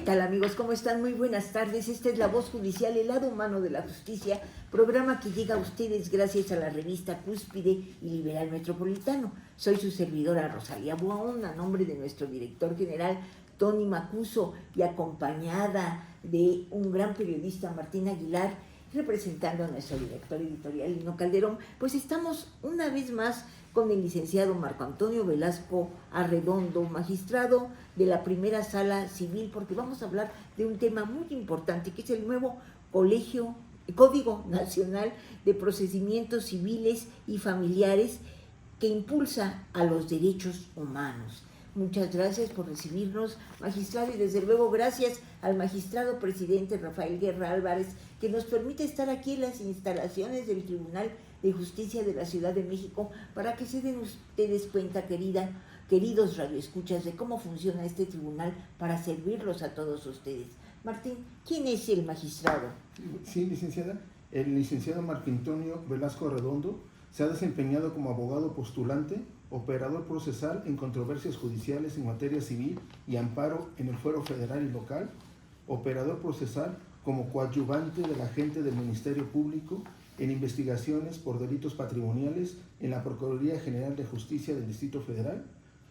tal, amigos? ¿Cómo están? Muy buenas tardes. Esta es La Voz Judicial, el lado humano de la justicia, programa que llega a ustedes gracias a la revista Cúspide y Liberal Metropolitano. Soy su servidora Rosalía Buaón, a nombre de nuestro director general Tony Macuso y acompañada de un gran periodista, Martín Aguilar, representando a nuestro director editorial, Lino Calderón. Pues estamos una vez más con el licenciado Marco Antonio Velasco Arredondo, magistrado de la Primera Sala Civil, porque vamos a hablar de un tema muy importante, que es el nuevo Código Nacional de Procedimientos Civiles y Familiares que impulsa a los derechos humanos. Muchas gracias por recibirnos, magistrado, y desde luego gracias al magistrado presidente Rafael Guerra Álvarez, que nos permite estar aquí en las instalaciones del Tribunal de Justicia de la Ciudad de México, para que se den ustedes cuenta, queridos radioescuchas, de cómo funciona este tribunal para servirlos a todos ustedes. Martín, ¿quién es el magistrado? Sí, licenciada. El licenciado Marco Antonio Velasco Arredondo se ha desempeñado como abogado postulante, operador procesal en controversias judiciales en materia civil y amparo en el fuero federal y local, operador procesal como coadyuvante del agente del Ministerio Público en investigaciones por delitos patrimoniales en la Procuraduría General de Justicia del Distrito Federal.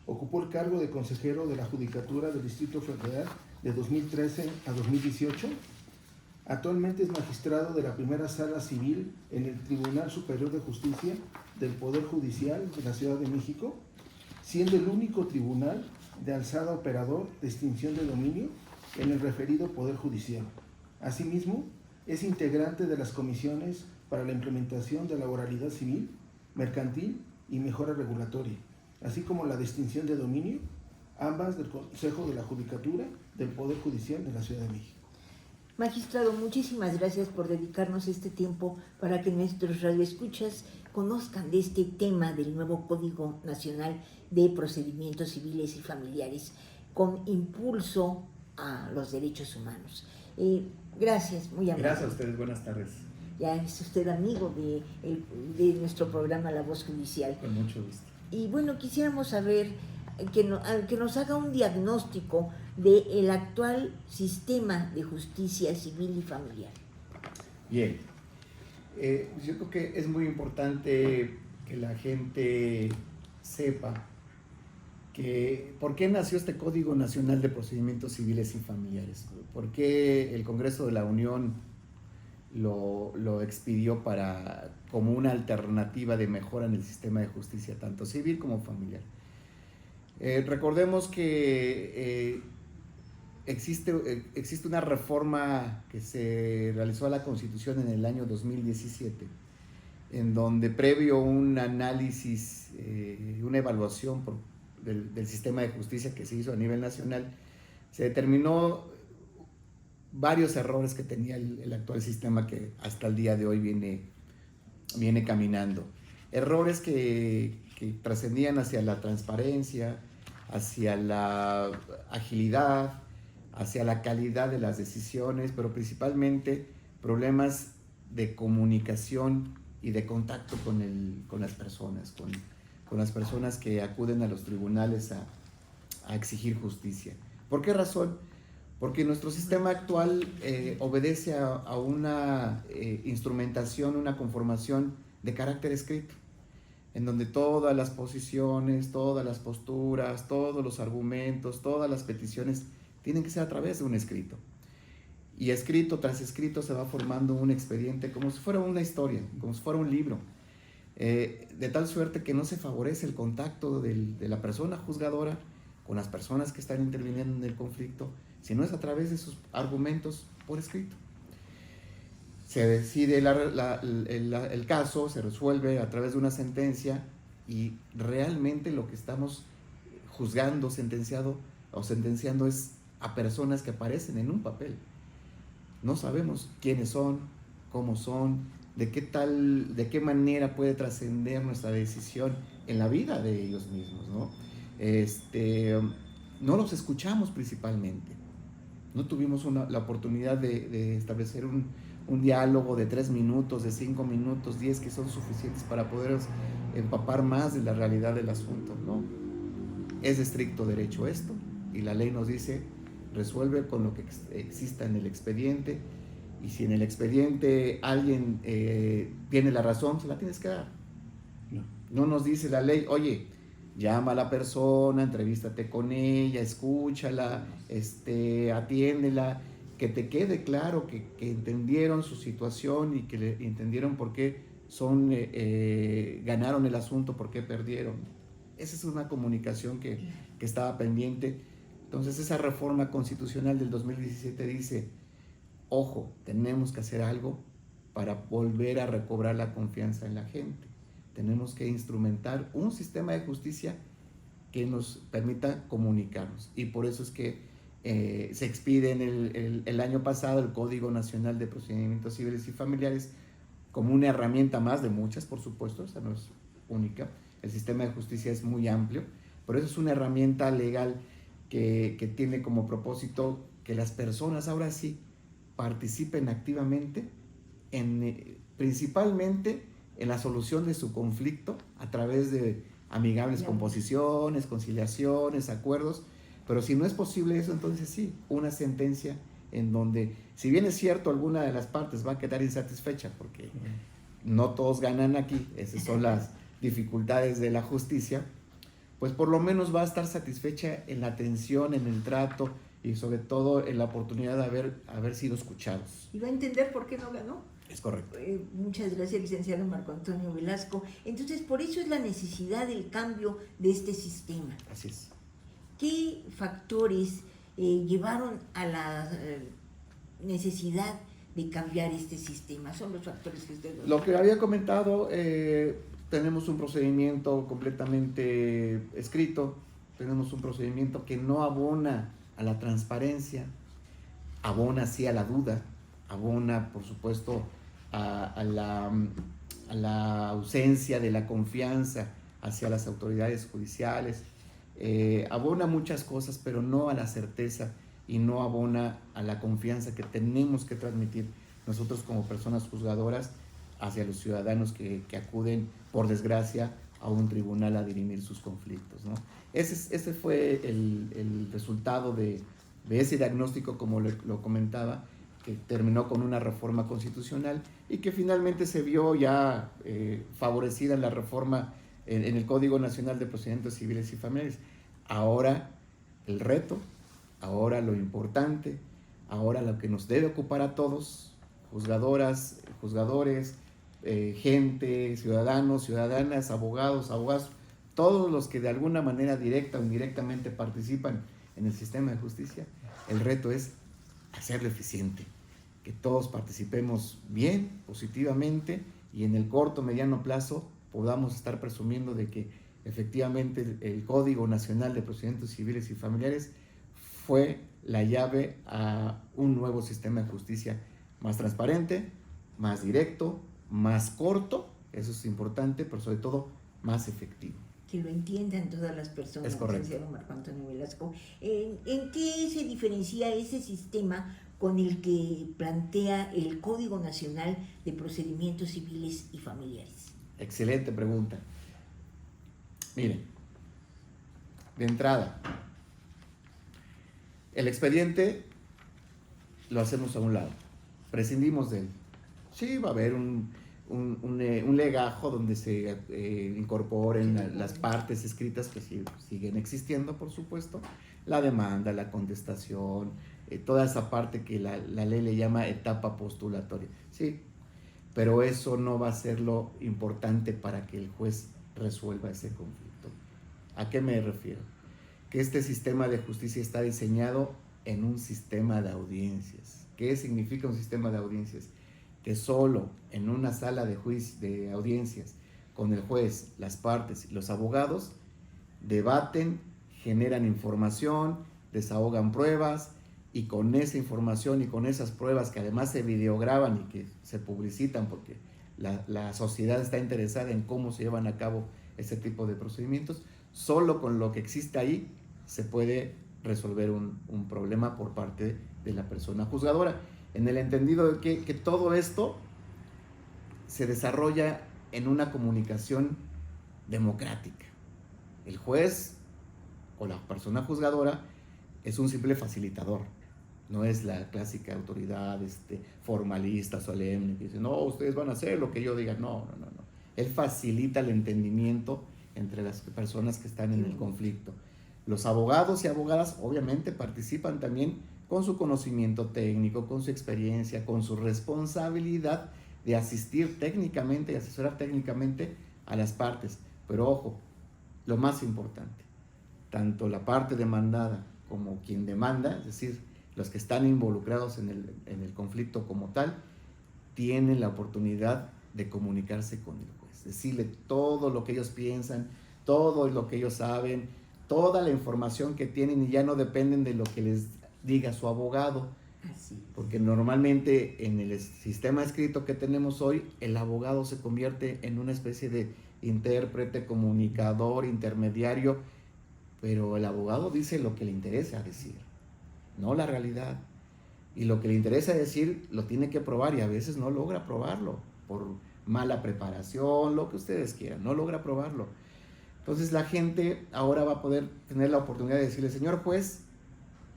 Ocupó el cargo de consejero de la Judicatura del Distrito Federal de 2013 a 2018. Actualmente es magistrado de la Primera Sala Civil en el Tribunal Superior de Justicia del Poder Judicial de la Ciudad de México, siendo el único tribunal de alzada operador de extinción de dominio en el referido Poder Judicial. Asimismo, es integrante de las comisiones para la implementación de la oralidad civil, mercantil y mejora regulatoria, así como la de extinción de dominio, ambas del Consejo de la Judicatura del Poder Judicial de la Ciudad de México. Magistrado, muchísimas gracias por dedicarnos este tiempo para que nuestros radioescuchas conozcan de este tema del nuevo Código Nacional de Procedimientos Civiles y Familiares con impulso a los derechos humanos. Gracias, muy amable. Gracias a ustedes, buenas tardes. Ya es usted amigo de nuestro programa La Voz Judicial. Con mucho gusto. Y bueno, quisiéramos saber que nos haga un diagnóstico del actual sistema de justicia civil y familiar. Bien, yo creo que es muy importante que la gente sepa que por qué nació este Código Nacional de Procedimientos Civiles y Familiares, por qué el Congreso de la Unión lo expidió como una alternativa de mejora en el sistema de justicia, tanto civil como familiar. Recordemos que existe una reforma que se realizó a la Constitución en el año 2017, en donde previo un análisis, una evaluación del sistema de justicia que se hizo a nivel nacional, se determinó varios errores que tenía el actual sistema que hasta el día de hoy viene caminando. Errores que trascendían hacia la transparencia, hacia la agilidad, hacia la calidad de las decisiones, pero principalmente problemas de comunicación y de contacto con las personas que acuden a los tribunales a exigir justicia. ¿Por qué razón? Porque nuestro sistema actual obedece a una instrumentación, una conformación de carácter escrito, en donde todas las posiciones, todas las posturas, todos los argumentos, todas las peticiones tienen que ser a través de un escrito. Y escrito tras escrito se va formando un expediente como si fuera una historia, como si fuera un libro, de tal suerte que no se favorece el contacto de la persona juzgadora con las personas que están interviniendo en el conflicto, sino es a través de sus argumentos por escrito. Se decide el caso, se resuelve a través de una sentencia y realmente lo que estamos juzgando, sentenciando es a personas que aparecen en un papel. No sabemos quiénes son, cómo son, de qué manera puede trascender nuestra decisión en la vida de ellos mismos, ¿no? No los escuchamos principalmente. No tuvimos la oportunidad de establecer un diálogo de 3 minutos, de 5 minutos, 10, que son suficientes para poder empapar más de la realidad del asunto, ¿no? Es de estricto derecho esto, y la ley nos dice resuelve con lo que exista en el expediente, y si en el expediente alguien tiene la razón, se la tienes que dar. No nos dice la ley, oye, llama a la persona, entrevístate con ella, escúchala, atiéndela, que te quede claro que entendieron su situación y que entendieron por qué ganaron el asunto, por qué perdieron. Esa es una comunicación que estaba pendiente. Entonces esa reforma constitucional del 2017 dice, ojo, tenemos que hacer algo para volver a recobrar la confianza en la gente. Tenemos que instrumentar un sistema de justicia que nos permita comunicarnos. Y por eso es que se expide el año pasado el Código Nacional de Procedimientos Civiles y Familiares como una herramienta más de muchas, por supuesto, esa no es única. El sistema de justicia es muy amplio, pero eso es una herramienta legal que tiene como propósito que las personas ahora sí participen activamente, principalmente en la solución de su conflicto a través de amigables composiciones, conciliaciones, acuerdos. Pero si no es posible eso, entonces sí, una sentencia en donde, si bien es cierto, alguna de las partes va a quedar insatisfecha porque no todos ganan aquí, esas son las dificultades de la justicia, pues por lo menos va a estar satisfecha en la atención, en el trato y sobre todo en la oportunidad de haber sido escuchados. Y va a entender por qué no ganó. Es correcto. Muchas gracias, licenciado Marco Antonio Velasco. Entonces, por eso es la necesidad del cambio de este sistema. Así es. ¿Qué factores llevaron a la necesidad de cambiar este sistema? Son los factores que usted... Lo que había comentado, tenemos un procedimiento completamente escrito, tenemos un procedimiento que no abona a la transparencia, abona sí a la duda, abona, por supuesto, a la ausencia de la confianza hacia las autoridades judiciales, abona muchas cosas, pero no a la certeza y no abona a la confianza que tenemos que transmitir nosotros como personas juzgadoras hacia los ciudadanos que acuden, por desgracia, a un tribunal a dirimir sus conflictos, ¿no? Ese fue el resultado de ese diagnóstico, como lo comentaba, que terminó con una reforma constitucional y que finalmente se vio ya favorecida en la reforma en el Código Nacional de Procedimientos Civiles y Familiares. Ahora el reto, ahora lo importante, ahora lo que nos debe ocupar a todos, juzgadoras, juzgadores, gente, ciudadanos, ciudadanas, abogados, todos los que de alguna manera directa o indirectamente participan en el sistema de justicia, el reto es hacerlo eficiente, que todos participemos bien, positivamente, y en el corto, mediano plazo podamos estar presumiendo de que efectivamente el Código Nacional de Procedimientos Civiles y Familiares fue la llave a un nuevo sistema de justicia más transparente, más directo, más corto, eso es importante, pero sobre todo más efectivo. Que lo entiendan todas las personas. Es correcto. Licenciado Marco Antonio Velasco. ¿En qué se diferencia ese sistema con el que plantea el Código Nacional de Procedimientos Civiles y Familiares? Excelente pregunta. Miren, de entrada, el expediente lo hacemos a un lado, prescindimos de él. Sí, va a haber un legajo donde se incorporen las partes escritas que siguen existiendo, por supuesto, la demanda, la contestación, toda esa parte que la ley le llama etapa postulatoria. Sí, pero eso no va a ser lo importante para que el juez resuelva ese conflicto. ¿A qué me refiero? Que este sistema de justicia está diseñado en un sistema de audiencias. ¿Qué significa un sistema de audiencias? Que solo en una sala de audiencias, con el juez, las partes y los abogados, debaten, generan información, desahogan pruebas, y con esa información y con esas pruebas que además se videograban y que se publicitan porque la sociedad está interesada en cómo se llevan a cabo ese tipo de procedimientos, solo con lo que existe ahí se puede resolver un problema por parte de la persona juzgadora, en el entendido de que todo esto se desarrolla en una comunicación democrática. El juez o la persona juzgadora es un simple facilitador. No es la clásica autoridad formalista, solemne, que dice, no, ustedes van a hacer lo que yo diga. No. Él facilita el entendimiento entre las personas que están en el conflicto. Los abogados y abogadas obviamente participan también con su conocimiento técnico, con su experiencia, con su responsabilidad de asistir técnicamente y asesorar técnicamente a las partes. Pero ojo, lo más importante, tanto la parte demandada como quien demanda, es decir, los que están involucrados en el conflicto como tal, tienen la oportunidad de comunicarse con el juez, decirle todo lo que ellos piensan, todo lo que ellos saben, toda la información que tienen, y ya no dependen de lo que les diga su abogado. Así es. Porque normalmente en el sistema escrito que tenemos hoy, el abogado se convierte en una especie de intérprete, comunicador, intermediario, pero el abogado dice lo que le interesa decir, no la realidad. Y lo que le interesa decir lo tiene que probar, y a veces no logra probarlo por mala preparación, lo que ustedes quieran, no logra probarlo. Entonces la gente ahora va a poder tener la oportunidad de decirle, señor juez,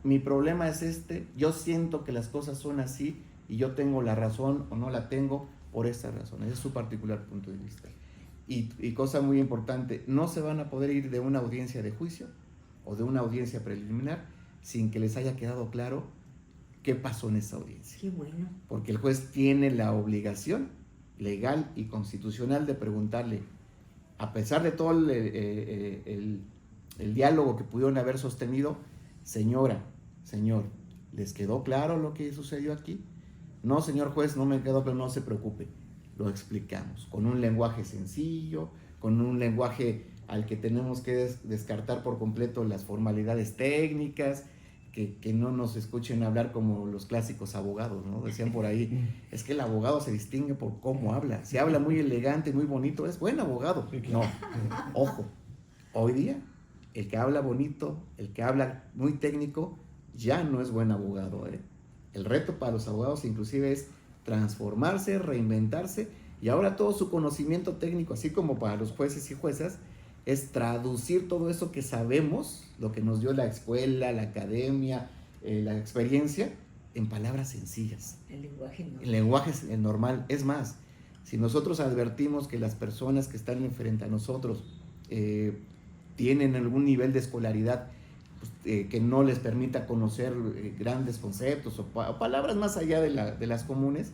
mi problema es yo siento que las cosas son así y yo tengo la razón o no la tengo por esta razón. Ese es su particular punto de vista. Y cosa muy importante, no se van a poder ir de una audiencia de juicio o de una audiencia preliminar sin que les haya quedado claro qué pasó en esa audiencia. Qué bueno. Porque el juez tiene la obligación legal y constitucional de preguntarle, a pesar de todo el diálogo que pudieron haber sostenido, señora, señor, ¿les quedó claro lo que sucedió aquí? No, señor juez, no me quedó claro, no se preocupe, lo explicamos, con un lenguaje sencillo, con un lenguaje al que tenemos que descartar por completo las formalidades técnicas, que no nos escuchen hablar como los clásicos abogados, ¿no? Decían por ahí, es que el abogado se distingue por cómo habla. Si habla muy elegante, muy bonito, es buen abogado. No, ojo, hoy día el que habla bonito, el que habla muy técnico, ya no es buen abogado, ¿eh? El reto para los abogados inclusive es transformarse, reinventarse, y ahora todo su conocimiento técnico, así como para los jueces y juezas, es traducir todo eso que sabemos, lo que nos dio la escuela, la academia, la experiencia, en palabras sencillas. El lenguaje normal. El lenguaje normal. Es más, si nosotros advertimos que las personas que están frente a nosotros tienen algún nivel de escolaridad que no les permita conocer grandes conceptos o palabras más allá de las comunes,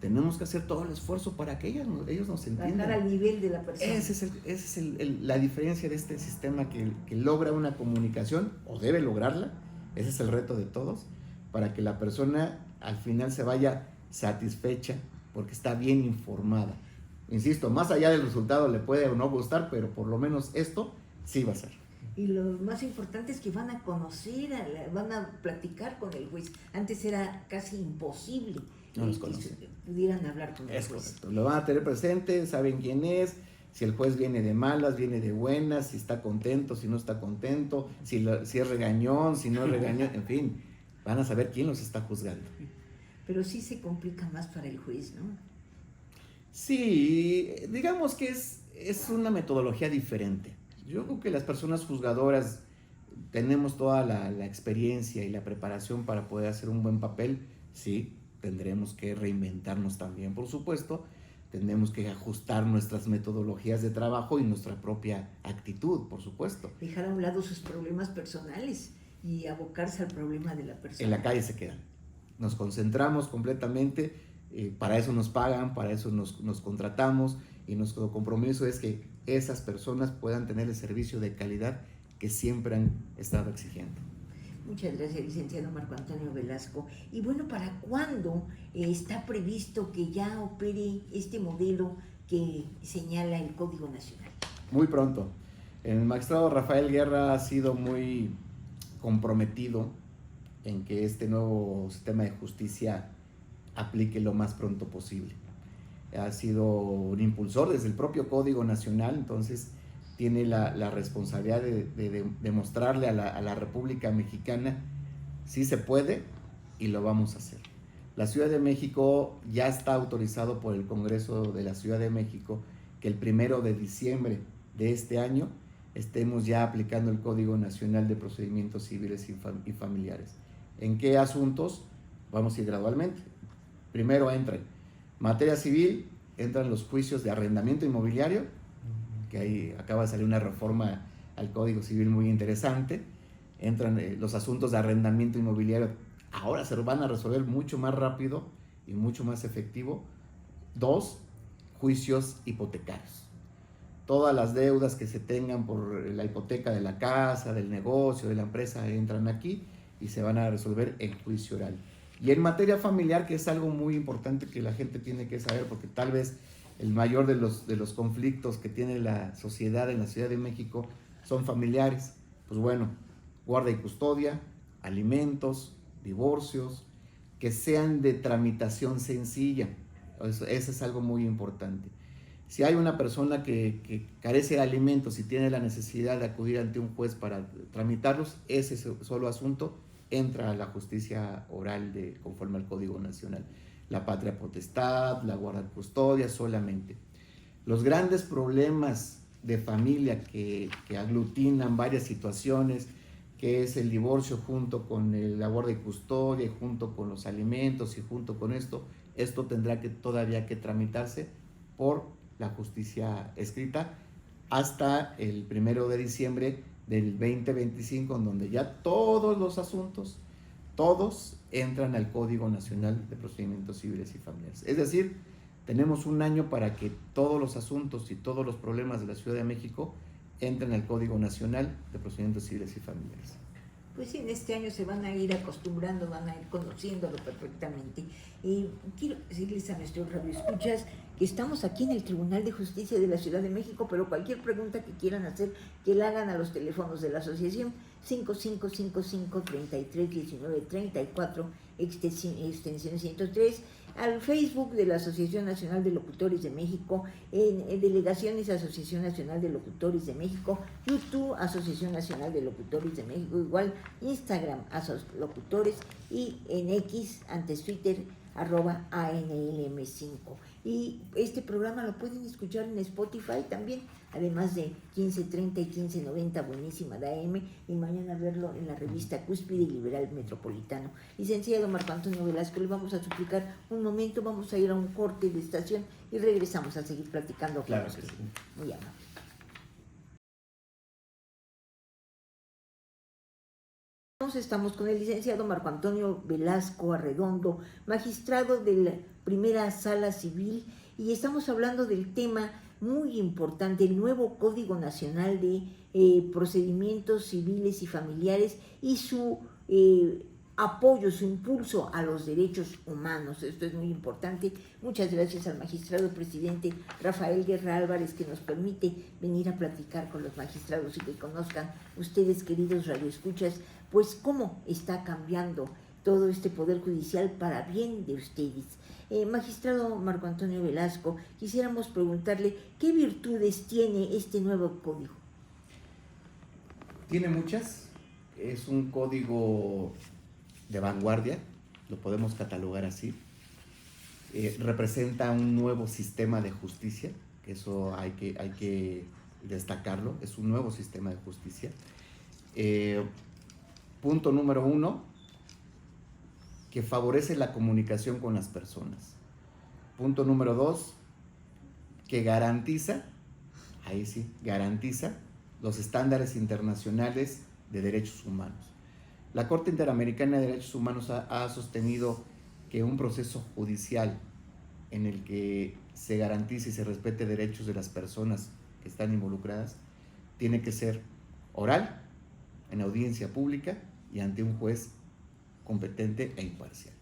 tenemos que hacer todo el esfuerzo para que ellos nos entiendan. Bajar al nivel de la persona. Esa es la diferencia de este sistema que logra una comunicación, o debe lograrla. Ese es el reto de todos, para que la persona al final se vaya satisfecha porque está bien informada. Insisto, más allá del resultado le puede o no gustar, pero por lo menos esto sí va a ser. Y lo más importante es que van a conocer, van a platicar con el juez. Antes era casi imposible No los que conocen. pudieran hablar con el Es juez. correcto. Lo van a tener presente, saben quién es, si el juez viene de malas, viene de buenas, si está contento, si no está contento, si es regañón, si no es regañón, en fin, van a saber quién los está juzgando. Pero sí se complica más para el juez, ¿no? Sí, digamos que es una metodología diferente. Yo creo que las personas juzgadoras tenemos toda la experiencia y la preparación para poder hacer un buen papel. Sí, tendremos que reinventarnos también, por supuesto. Tenemos que ajustar nuestras metodologías de trabajo y nuestra propia actitud, por supuesto. Dejar a un lado sus problemas personales y abocarse al problema de la persona. En la calle se quedan. Nos concentramos completamente, para eso nos pagan, para eso nos contratamos, y nuestro compromiso es que esas personas puedan tener el servicio de calidad que siempre han estado exigiendo. Muchas gracias, licenciado Marco Antonio Velasco. Y bueno, ¿para cuándo está previsto que ya opere este modelo que señala el Código Nacional? Muy pronto. El magistrado Rafael Guerra ha sido muy comprometido en que este nuevo sistema de justicia aplique lo más pronto posible. Ha sido un impulsor desde el propio Código Nacional, entonces tiene la responsabilidad de demostrarle a la República Mexicana si se puede, y lo vamos a hacer. La Ciudad de México ya está autorizado por el Congreso de la Ciudad de México que el 1 de diciembre de este año estemos ya aplicando el Código Nacional de Procedimientos Civiles y Familiares. ¿En qué asuntos? Vamos a ir gradualmente. Primero entra en materia civil, entran los juicios de arrendamiento inmobiliario, que ahí acaba de salir una reforma al Código Civil muy interesante. Entran los asuntos de arrendamiento inmobiliario, ahora se van a resolver mucho más rápido y mucho más efectivo. 2, juicios hipotecarios. Todas las deudas que se tengan por la hipoteca de la casa, del negocio, de la empresa, entran aquí y se van a resolver en juicio oral. Y en materia familiar, que es algo muy importante que la gente tiene que saber, porque tal vez el mayor de los conflictos que tiene la sociedad en la Ciudad de México son familiares. Pues bueno, guarda y custodia, alimentos, divorcios, que sean de tramitación sencilla. Eso es algo muy importante. Si hay una persona que carece de alimentos y tiene la necesidad de acudir ante un juez para tramitarlos, ese solo asunto entra a la justicia oral conforme al Código Nacional. La patria potestad, la guarda y custodia solamente. Los grandes problemas de familia que aglutinan varias situaciones, que es el divorcio junto con la guarda y custodia, junto con los alimentos y junto con esto tendrá que todavía que tramitarse por la justicia escrita hasta el 1 de diciembre del 2025, en donde ya todos los asuntos, todos entran al Código Nacional de Procedimientos Civiles y Familiares. Es decir, tenemos un año para que todos los asuntos y todos los problemas de la Ciudad de México entren al Código Nacional de Procedimientos Civiles y Familiares. Pues sí, en este año se van a ir acostumbrando, van a ir conociéndolo perfectamente. Y quiero decirles a nuestros radioescuchas que estamos aquí en el Tribunal de Justicia de la Ciudad de México, pero cualquier pregunta que quieran hacer, que la hagan a los teléfonos de la asociación 5555-3319-34, extensión 103, al Facebook de la Asociación Nacional de Locutores de México, en Delegaciones Asociación Nacional de Locutores de México, YouTube Asociación Nacional de Locutores de México, igual Instagram Locutores, y en X, antes Twitter, @ANLM5. Y este programa lo pueden escuchar en Spotify también, además de 1530 y 1590, buenísima de AM, y mañana verlo en la revista Cúspide y Liberal Metropolitano. Licenciado Marco Antonio Velasco, le vamos a suplicar un momento, vamos a ir a un corte de estación y regresamos a seguir platicando. Claro que sí. Muy amable. Estamos con el licenciado Marco Antonio Velasco Arredondo, magistrado de la Primera Sala Civil, y estamos hablando del tema muy importante, el nuevo Código Nacional de Procedimientos Civiles y Familiares y su apoyo, su impulso a los derechos humanos. Esto es muy importante. Muchas gracias al magistrado presidente Rafael Guerra Álvarez, que nos permite venir a platicar con los magistrados y que conozcan ustedes, queridos radioescuchas, pues cómo está cambiando todo este Poder Judicial para bien de ustedes. Magistrado Marco Antonio Velasco, quisiéramos preguntarle qué virtudes tiene este nuevo código. Tiene muchas. Es un código de vanguardia, lo podemos catalogar así. Representa un nuevo sistema de justicia, que eso hay que destacarlo, es un nuevo sistema de justicia. Punto número 1, que favorece la comunicación con las personas. Punto número 2, que garantiza, ahí sí, garantiza los estándares internacionales de derechos humanos. La Corte Interamericana de Derechos Humanos ha sostenido que un proceso judicial en el que se garantice y se respete derechos de las personas que están involucradas tiene que ser oral, en audiencia pública y ante un juez competente e imparcial.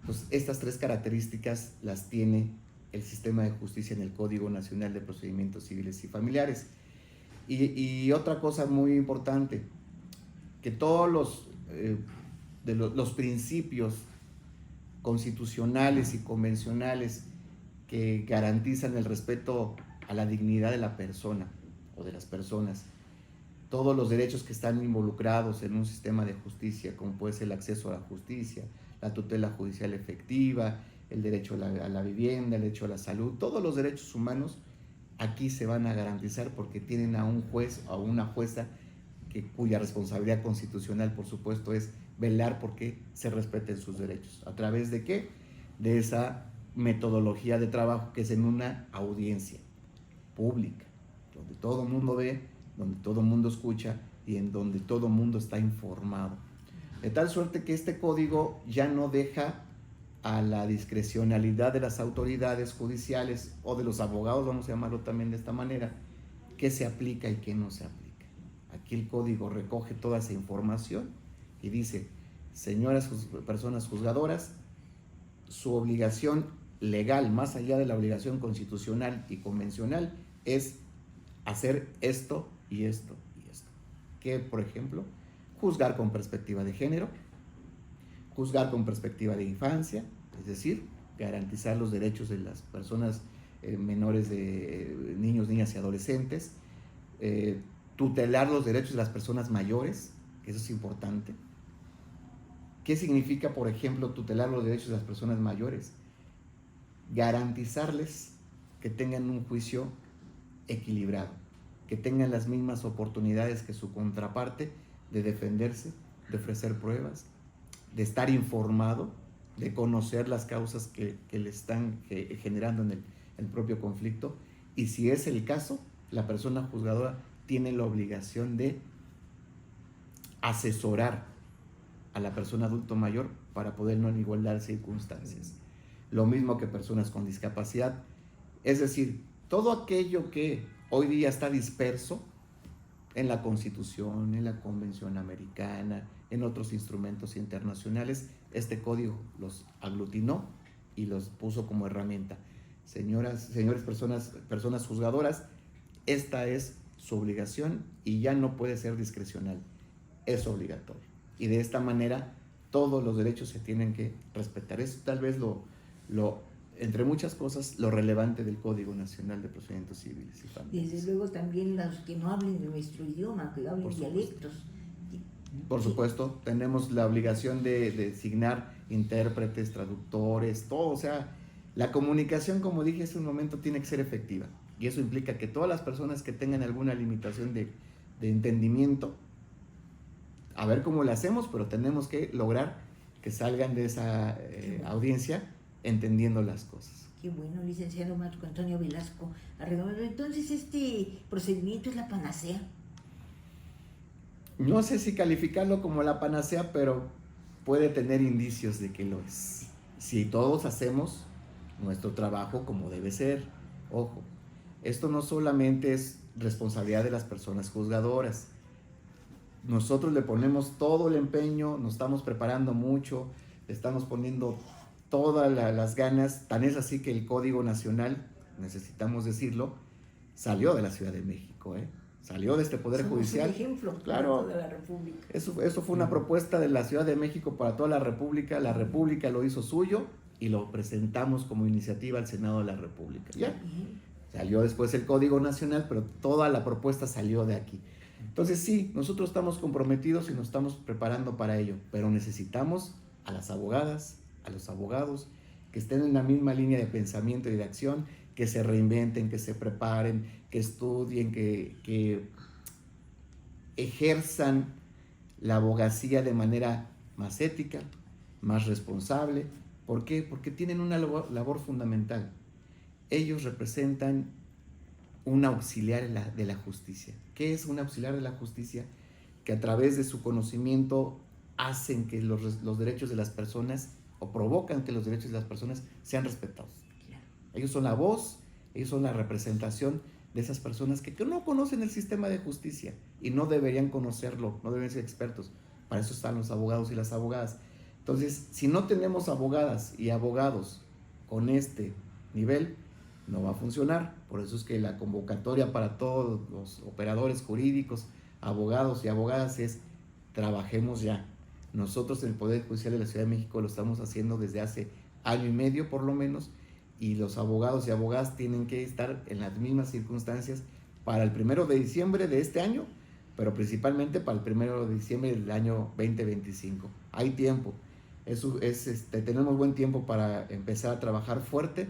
Entonces, estas tres características las tiene el sistema de justicia en el Código Nacional de Procedimientos Civiles y Familiares. Y otra cosa muy importante, que todos los principios constitucionales y convencionales que garantizan el respeto a la dignidad de la persona o de las personas, todos los derechos que están involucrados en un sistema de justicia, como puede ser el acceso a la justicia, la tutela judicial efectiva, el derecho a la vivienda, el derecho a la salud, todos los derechos humanos aquí se van a garantizar porque tienen a un juez o a una jueza cuya responsabilidad constitucional, por supuesto, es velar porque se respeten sus derechos. ¿A través de qué? De esa metodología de trabajo que es en una audiencia pública, donde todo el mundo ve, donde todo el mundo escucha y en donde todo el mundo está informado. De tal suerte que este código ya no deja a la discrecionalidad de las autoridades judiciales o de los abogados, vamos a llamarlo también de esta manera, qué se aplica y qué no se aplica. Aquí el código recoge toda esa información y dice, señoras personas juzgadoras, su obligación legal, más allá de la obligación constitucional y convencional, es hacer esto y esto y esto. Que, por ejemplo, juzgar con perspectiva de género, juzgar con perspectiva de infancia, es decir, garantizar los derechos de las personas menores, de niños, niñas y adolescentes, tutelar los derechos de las personas mayores, que eso es importante. ¿Qué significa, por ejemplo, tutelar los derechos de las personas mayores? Garantizarles que tengan un juicio equilibrado, que tengan las mismas oportunidades que su contraparte de defenderse, de ofrecer pruebas, de estar informado, de conocer las causas que le están generando en el propio conflicto. Y si es el caso, la persona juzgadora tiene la obligación de asesorar a la persona adulto mayor para poderlo en igualdad de circunstancias. Lo mismo que personas con discapacidad. Es decir, todo aquello que hoy día está disperso en la Constitución, en la Convención Americana, en otros instrumentos internacionales, este código los aglutinó y los puso como herramienta. Señores, personas juzgadoras, esta es su obligación y ya no puede ser discrecional, es obligatorio. Y de esta manera todos los derechos se tienen que respetar. Es tal vez entre muchas cosas, lo relevante del Código Nacional de Procedimientos Civiles y Familiares. Desde luego también los que no hablen de nuestro idioma, que hablen dialectos. Por supuesto, tenemos la obligación de designar intérpretes, traductores, todo. O sea, la comunicación, como dije hace un momento, tiene que ser efectiva. Y eso implica que todas las personas que tengan alguna limitación de entendimiento, a ver cómo lo hacemos, pero tenemos que lograr que salgan de esa audiencia entendiendo las cosas. Qué bueno, licenciado Marco Antonio Velasco Arredondo. Entonces, ¿este procedimiento es la panacea? No sé si calificarlo como la panacea, pero puede tener indicios de que lo es. Si todos hacemos nuestro trabajo como debe ser. Ojo, esto no solamente es responsabilidad de las personas juzgadoras. Nosotros le ponemos todo el empeño, nos estamos preparando mucho, le estamos poniendo todas las ganas. Tan es así que el Código Nacional, necesitamos decirlo, salió de la Ciudad de México, salió de este Poder Judicial. Un ejemplo, claro, para toda la República. Eso fue una propuesta de la Ciudad de México para toda la República. La República lo hizo suyo y lo presentamos como iniciativa al Senado de la República. ¿Ya? Salió después el Código Nacional, pero toda la propuesta salió de aquí. Entonces sí, nosotros estamos comprometidos y nos estamos preparando para ello, pero necesitamos a las abogadas, a los abogados, que estén en la misma línea de pensamiento y de acción, que se reinventen, que se preparen, que estudien, que ejerzan la abogacía de manera más ética, más responsable. ¿Por qué? Porque tienen una labor fundamental. Ellos representan un auxiliar de la justicia. ¿Qué es un auxiliar de la justicia? Que a través de su conocimiento hacen que los derechos de las personas, o provocan que los derechos de las personas sean respetados. Ellos son la voz, ellos son la representación de esas personas que no conocen el sistema de justicia y no deberían conocerlo, no deberían ser expertos. Para eso están los abogados y las abogadas. Entonces, si no tenemos abogadas y abogados con este nivel, no va a funcionar. Por eso es que la convocatoria para todos los operadores jurídicos, abogados y abogadas es: trabajemos ya. Nosotros en el Poder Judicial de la Ciudad de México lo estamos haciendo desde hace año y medio por lo menos, y los abogados y abogadas tienen que estar en las mismas circunstancias para el 1 de diciembre de este año, pero principalmente para el 1 de diciembre del año 2025. Hay tiempo. Tenemos buen tiempo para empezar a trabajar fuerte,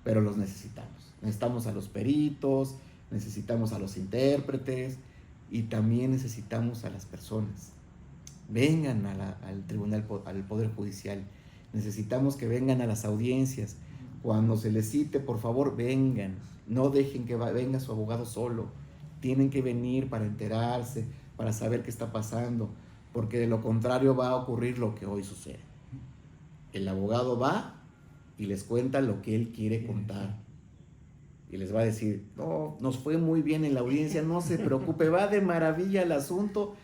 pero los necesitamos. Necesitamos a los peritos, necesitamos a los intérpretes y también necesitamos a las personas. Vengan al tribunal, al Poder Judicial. Necesitamos que vengan a las audiencias. Cuando se les cite, por favor, vengan. No dejen que venga su abogado solo. Tienen que venir para enterarse, para saber qué está pasando, porque de lo contrario va a ocurrir lo que hoy sucede. El abogado va y les cuenta lo que él quiere contar. Y les va a decir, no, nos fue muy bien en la audiencia, no se preocupe, va de maravilla el asunto,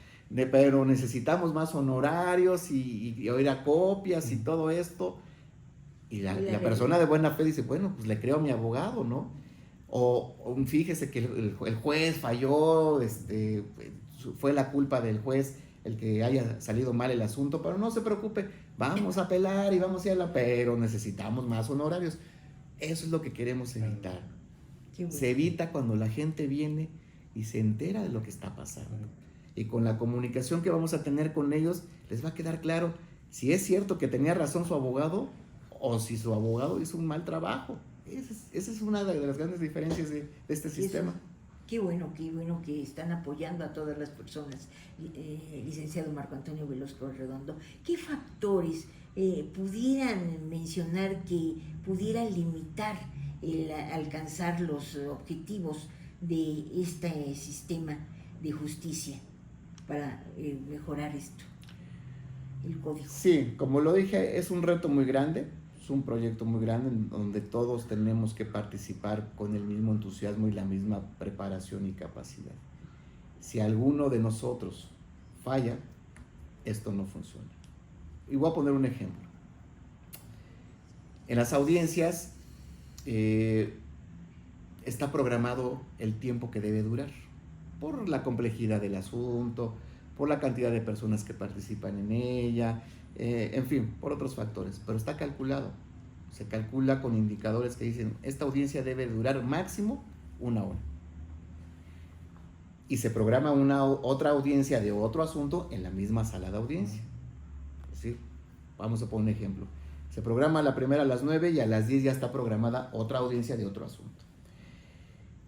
pero necesitamos más honorarios y oír a copias y todo esto. Y la persona de buena fe dice, bueno, pues le creo a mi abogado, ¿no? O fíjese que el juez falló, fue la culpa del juez el que haya salido mal el asunto, pero no se preocupe, vamos a apelar y vamos a ir pero necesitamos más honorarios. Eso es lo que queremos evitar. Se evita cuando la gente viene y se entera de lo que está pasando. Y con la comunicación que vamos a tener con ellos, les va a quedar claro si es cierto que tenía razón su abogado o si su abogado hizo un mal trabajo. Esa es una de las grandes diferencias de este sistema. Qué bueno que están apoyando a todas las personas, licenciado Marco Antonio Velasco Redondo. ¿Qué factores pudieran mencionar que pudieran limitar el alcanzar los objetivos de este sistema de justicia para mejorar esto, el código? Sí, como lo dije, es un reto muy grande. Es un proyecto muy grande en donde todos tenemos que participar con el mismo entusiasmo y la misma preparación y capacidad. Si alguno de nosotros falla, esto no funciona. Y voy a poner un ejemplo. En las audiencias está programado el tiempo que debe durar, por la complejidad del asunto, por la cantidad de personas que participan en ella, en fin, por otros factores, pero está calculado. Se calcula con indicadores que dicen, esta audiencia debe durar máximo 1 hora. Y se programa otra audiencia de otro asunto en la misma sala de audiencia. Es decir, vamos a poner un ejemplo. Se programa la primera a las 9 y a las 10 ya está programada otra audiencia de otro asunto.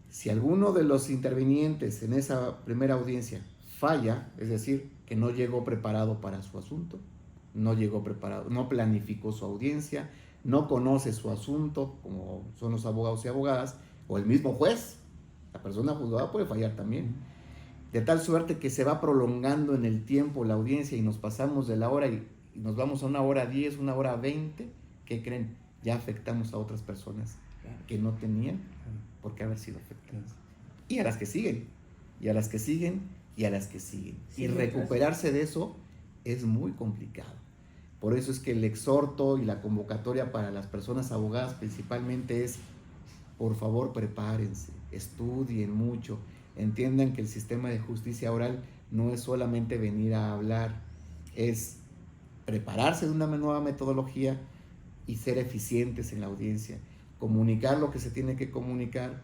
Si alguno de los intervinientes en esa primera audiencia falla, es decir, que no llegó preparado para su asunto, no llegó preparado, no planificó su audiencia, no conoce su asunto, como son los abogados y abogadas, o el mismo juez, la persona juzgada puede fallar también, de tal suerte que se va prolongando en el tiempo la audiencia y nos pasamos de la hora y nos vamos a 1:10, 1:20, ¿qué creen? Ya afectamos a otras personas que no tenían por qué haber sido afectadas. Y a las que siguen, y a las que siguen, y a las que siguen. Sí, y recuperarse de eso es muy complicado. Por eso es que el exhorto y la convocatoria para las personas abogadas principalmente es, por favor, prepárense, estudien mucho, entiendan que el sistema de justicia oral no es solamente venir a hablar, es prepararse de una nueva metodología y ser eficientes en la audiencia, comunicar lo que se tiene que comunicar,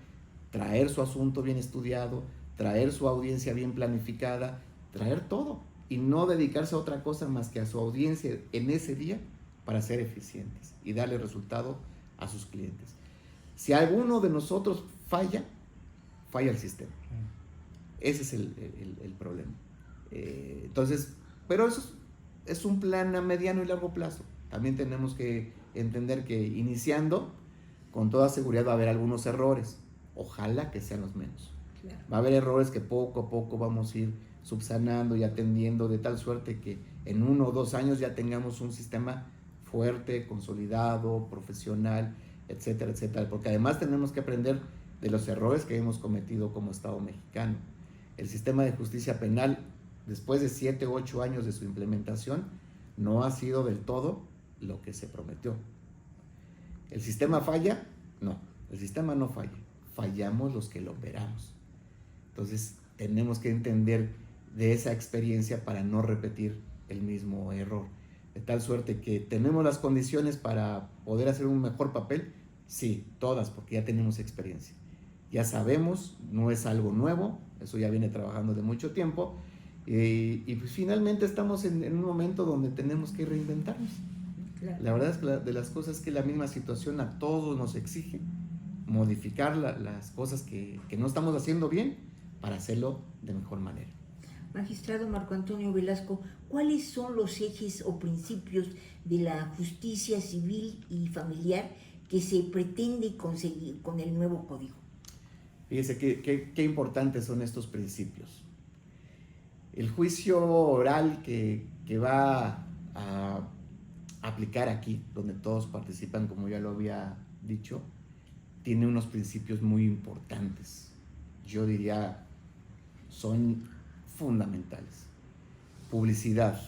traer su asunto bien estudiado, traer su audiencia bien planificada, traer todo y no dedicarse a otra cosa más que a su audiencia en ese día para ser eficientes y darle resultado a sus clientes. Si alguno de nosotros falla el sistema. Ese es el problema. Entonces, pero eso es un plan a mediano y largo plazo. También tenemos que entender que iniciando, con toda seguridad va a haber algunos errores. Ojalá que sean los menos. Claro. Va a haber errores que poco a poco vamos a ir subsanando y atendiendo de tal suerte que en 1 o 2 años ya tengamos un sistema fuerte, consolidado, profesional, etcétera, etcétera. Porque además tenemos que aprender de los errores que hemos cometido como Estado mexicano. El sistema de justicia penal, después de 7 u 8 años de su implementación, no ha sido del todo lo que se prometió. ¿El sistema falla? No, el sistema no falla. Fallamos los que lo operamos. Entonces, tenemos que entender de esa experiencia para no repetir el mismo error. De tal suerte que tenemos las condiciones para poder hacer un mejor papel. Sí, todas, porque ya tenemos experiencia. Ya sabemos, no es algo nuevo, eso ya viene trabajando de mucho tiempo. Y pues finalmente estamos en un momento donde tenemos que reinventarnos. Claro. La verdad es que de las cosas que la misma situación a todos nos exige modificar las cosas que no estamos haciendo bien para hacerlo de mejor manera. Magistrado Marco Antonio Velasco, ¿cuáles son los ejes o principios de la justicia civil y familiar que se pretende conseguir con el nuevo código? Fíjese qué importantes son estos principios. El juicio oral que va a aplicar aquí, donde todos participan, como ya lo había dicho, tiene unos principios muy importantes. Yo diría, son fundamentales. Publicidad.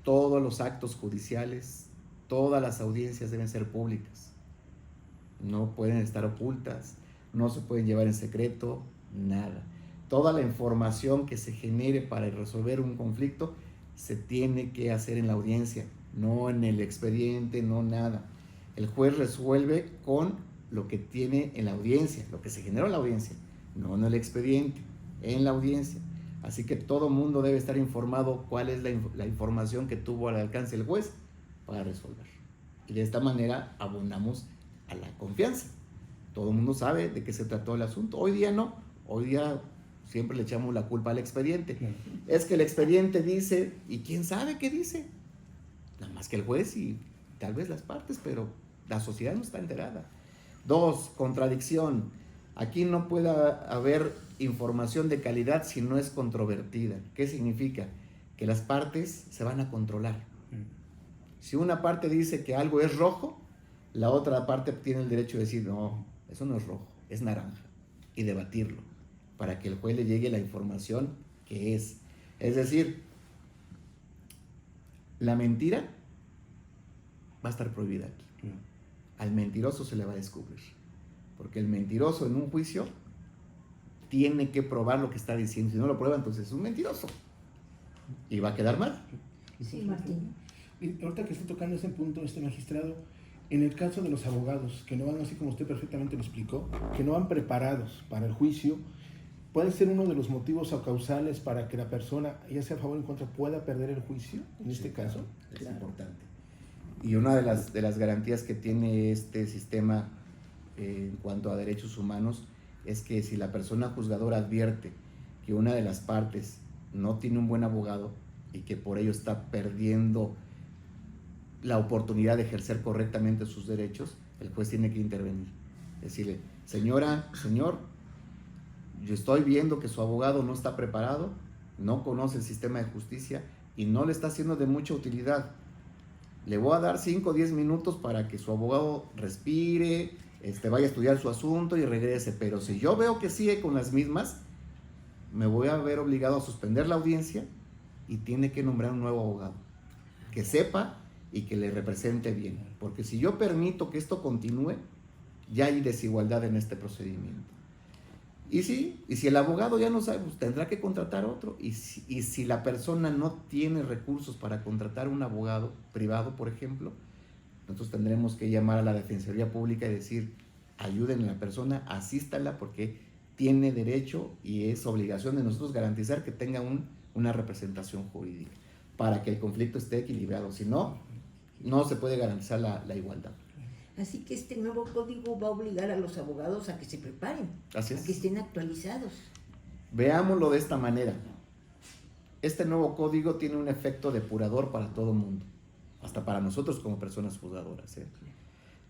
Todos los actos judiciales, todas las audiencias deben ser públicas. No pueden estar ocultas, no se pueden llevar en secreto, nada. Toda la información que se genere para resolver un conflicto se tiene que hacer en la audiencia, no en el expediente, no nada. El juez resuelve con lo que tiene en la audiencia, lo que se generó en la audiencia, no en el expediente, en la audiencia. Así que todo mundo debe estar informado cuál es la información que tuvo al alcance el juez para resolver. Y de esta manera abonamos a la confianza. Todo el mundo sabe de qué se trató el asunto. Hoy día no, hoy día siempre le echamos la culpa al expediente. Es que el expediente dice, ¿y quién sabe qué dice? Nada más que el juez y tal vez las partes, pero la sociedad no está enterada. 2, contradicción. Aquí no puede haber información de calidad si no es controvertida. ¿Qué significa? Que las partes se van a controlar. Si una parte dice que algo es rojo, la otra parte tiene el derecho de decir, no, eso no es rojo, es naranja, y debatirlo, para que el juez le llegue la información que es. Es decir, la mentira va a estar prohibida aquí. Al mentiroso se le va a descubrir, porque el mentiroso en un juicio tiene que probar lo que está diciendo. Si no lo prueba, entonces es un mentiroso y va a quedar mal. Sí, Martín. Y ahorita que está tocando ese punto, magistrado, en el caso de los abogados, que no van, así como usted perfectamente lo explicó, que no van preparados para el juicio, ¿puede ser uno de los motivos o causales para que la persona, ya sea a favor o en contra, pueda perder el juicio, en este caso? Es importante. Y una de las garantías que tiene este sistema en cuanto a derechos humanos es que si la persona juzgadora advierte que una de las partes no tiene un buen abogado y que por ello está perdiendo la oportunidad de ejercer correctamente sus derechos, el juez tiene que intervenir. Decirle, señora, señor, yo estoy viendo que su abogado no está preparado, no conoce el sistema de justicia y no le está siendo de mucha utilidad. Le voy a dar 5 o 10 minutos para que su abogado respire, vaya a estudiar su asunto y regrese. Pero si yo veo que sigue con las mismas, me voy a ver obligado a suspender la audiencia y tiene que nombrar un nuevo abogado que sepa y que le represente bien. Porque si yo permito que esto continúe, ya hay desigualdad en este procedimiento. Y si el abogado ya no sabe, pues tendrá que contratar otro. Y si la persona no tiene recursos para contratar un abogado privado, por ejemplo, nosotros tendremos que llamar a la Defensoría Pública y decir, ayuden a la persona, asístala porque tiene derecho y es obligación de nosotros garantizar que tenga una representación jurídica para que el conflicto esté equilibrado. Si no, no se puede garantizar la igualdad. Así que este nuevo código va a obligar a los abogados a que se preparen, Así es. a que estén actualizados. Veámoslo de esta manera. Este nuevo código tiene un efecto depurador para todo el mundo, hasta para nosotros como personas juzgadoras.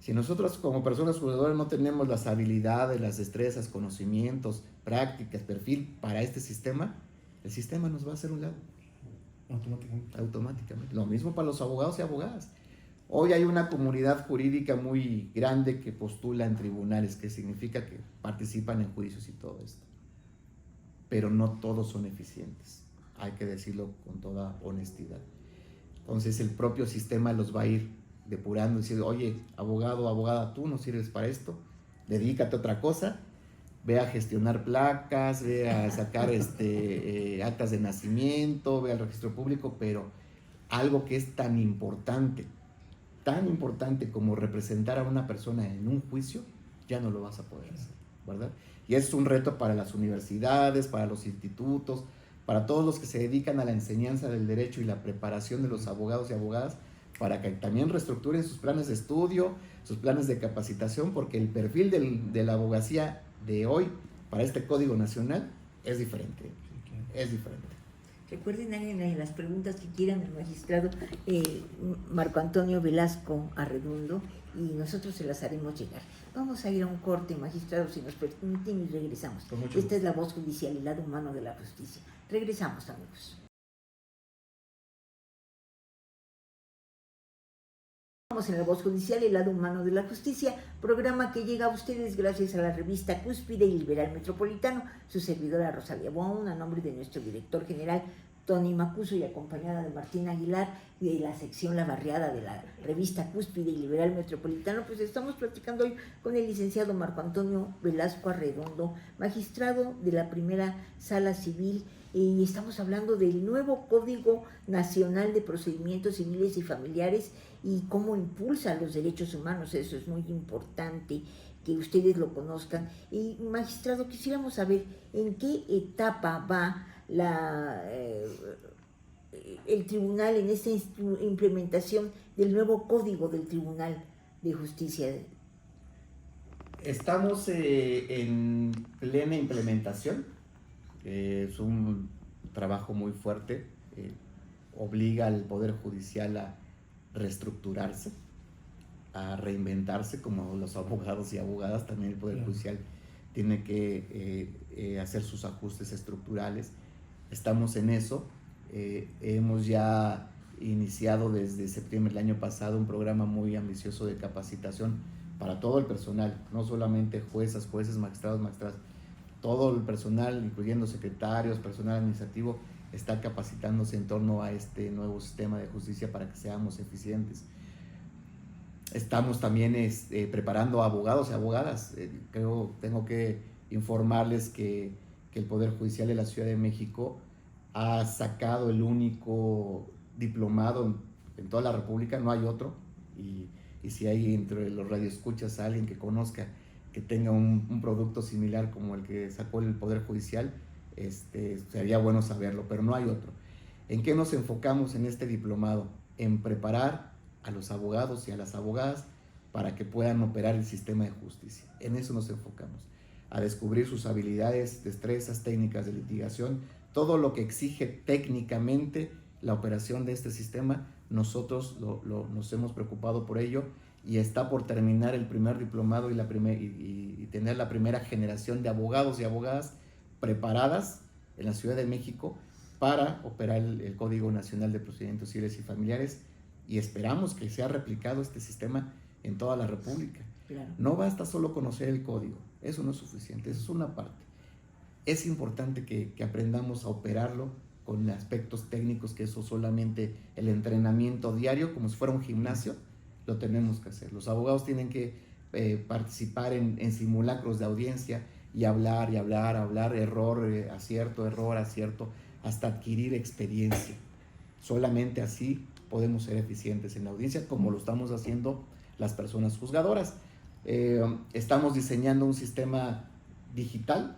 Si nosotros como personas juzgadoras no tenemos las habilidades, las destrezas, conocimientos, prácticas, perfil para este sistema, el sistema nos va a hacer un lado. Automáticamente. Lo mismo para los abogados y abogadas. Hoy hay una comunidad jurídica muy grande que postula en tribunales, que significa que participan en juicios y todo esto. Pero no todos son eficientes. Hay que decirlo con toda honestidad. Entonces el propio sistema los va a ir depurando y diciendo, oye, abogado, abogada, tú no sirves para esto, dedícate a otra cosa, ve a gestionar placas, ve a sacar actas de nacimiento, ve al registro público, pero algo que es tan importante como representar a una persona en un juicio, ya no lo vas a poder hacer, ¿verdad? Y es un reto para las universidades, para los institutos, para todos los que se dedican a la enseñanza del derecho y la preparación de los abogados y abogadas, para que también reestructuren sus planes de estudio, sus planes de capacitación, porque el perfil de la abogacía de hoy para este Código Nacional es diferente, es diferente. Recuerden, hagan las preguntas que quieran al magistrado Marco Antonio Velasco Arredondo y nosotros se las haremos llegar. Vamos a ir a un corte, magistrado, si nos permiten, y regresamos. Esta es la voz judicial, el lado humano de la justicia. Regresamos, amigos. Estamos en la voz judicial, el lado humano de la justicia, programa que llega a ustedes gracias a la revista Cúspide y Liberal Metropolitano, su servidora Rosalía Bon, a nombre de nuestro director general Tony Macuso y acompañada de Martín Aguilar de la sección La Barriada de la revista Cúspide y Liberal Metropolitano. Pues estamos platicando hoy con el licenciado Marco Antonio Velasco Arredondo, magistrado de la primera sala civil, y estamos hablando del nuevo Código Nacional de Procedimientos Civiles y Familiares y cómo impulsa los derechos humanos. Eso es muy importante que ustedes lo conozcan. Y magistrado, quisiéramos saber en qué etapa va el tribunal en esta implementación del nuevo Código del Tribunal de Justicia. Estamos en plena implementación. Es un trabajo muy fuerte, obliga al Poder Judicial a reestructurarse, a reinventarse, como los abogados y abogadas. También el Poder Judicial tiene que hacer sus ajustes estructurales. Estamos en eso. Hemos ya iniciado desde septiembre del año pasado un programa muy ambicioso de capacitación para todo el personal, no solamente juezas, magistrados, todo el personal, incluyendo secretarios, personal administrativo, está capacitándose en torno a este nuevo sistema de justicia para que seamos eficientes. Estamos también preparando a abogados y abogadas. Tengo que informarles que el Poder Judicial de la Ciudad de México ha sacado el único diplomado en toda la República, no hay otro, y si hay entre los radioescuchas alguien que conozca que tenga un producto similar como el que sacó el Poder Judicial, sería bueno saberlo, pero no hay otro. ¿En qué nos enfocamos en este diplomado? En preparar a los abogados y a las abogadas para que puedan operar el sistema de justicia. En eso nos enfocamos, a descubrir sus habilidades, destrezas, técnicas de litigación, todo lo que exige técnicamente la operación de este sistema. Nosotros nos hemos preocupado por ello y está por terminar el primer diplomado y tener la primera generación de abogados y abogadas preparadas en la Ciudad de México para operar el Código Nacional de Procedimientos Civiles y Familiares, y esperamos que sea replicado este sistema en toda la República. Claro. No basta solo conocer el código, eso no es suficiente, eso es una parte. Es importante que aprendamos a operarlo con aspectos técnicos, que eso solamente el entrenamiento diario, como si fuera un gimnasio, lo tenemos que hacer. Los abogados tienen que participar en simulacros de audiencia y hablar, error, acierto, hasta adquirir experiencia. Solamente así podemos ser eficientes en la audiencia, como lo estamos haciendo las personas juzgadoras. Estamos diseñando un sistema digital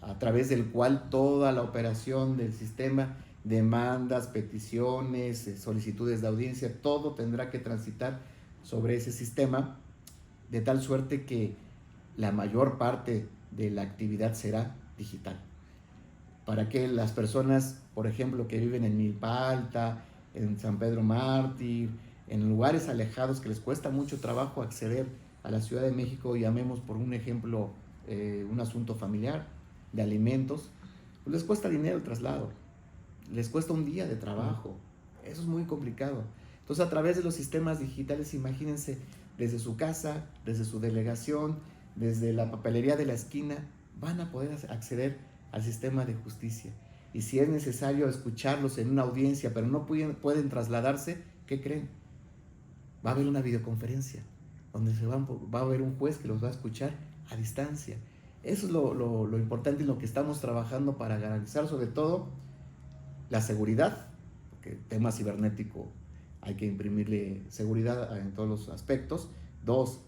a través del cual toda la operación del sistema, demandas, peticiones, solicitudes de audiencia, todo tendrá que transitar sobre ese sistema, de tal suerte que la mayor parte de la actividad será digital. Para que las personas, por ejemplo, que viven en Milpa Alta, en San Pedro Mártir, en lugares alejados que les cuesta mucho trabajo acceder a la Ciudad de México, llamemos por un ejemplo un asunto familiar de alimentos, pues les cuesta dinero el traslado, les cuesta un día de trabajo, eso es muy complicado. Entonces, a través de los sistemas digitales, imagínense, desde su casa, desde su delegación, desde la papelería de la esquina, van a poder acceder al sistema de justicia. Y si es necesario escucharlos en una audiencia, pero no pueden trasladarse, ¿qué creen? Va a haber una videoconferencia donde va a haber un juez que los va a escuchar a distancia. Eso es lo importante, en lo que estamos trabajando para garantizar, sobre todo, la seguridad, porque el tema cibernético hay que imprimirle seguridad en todos los aspectos. 2,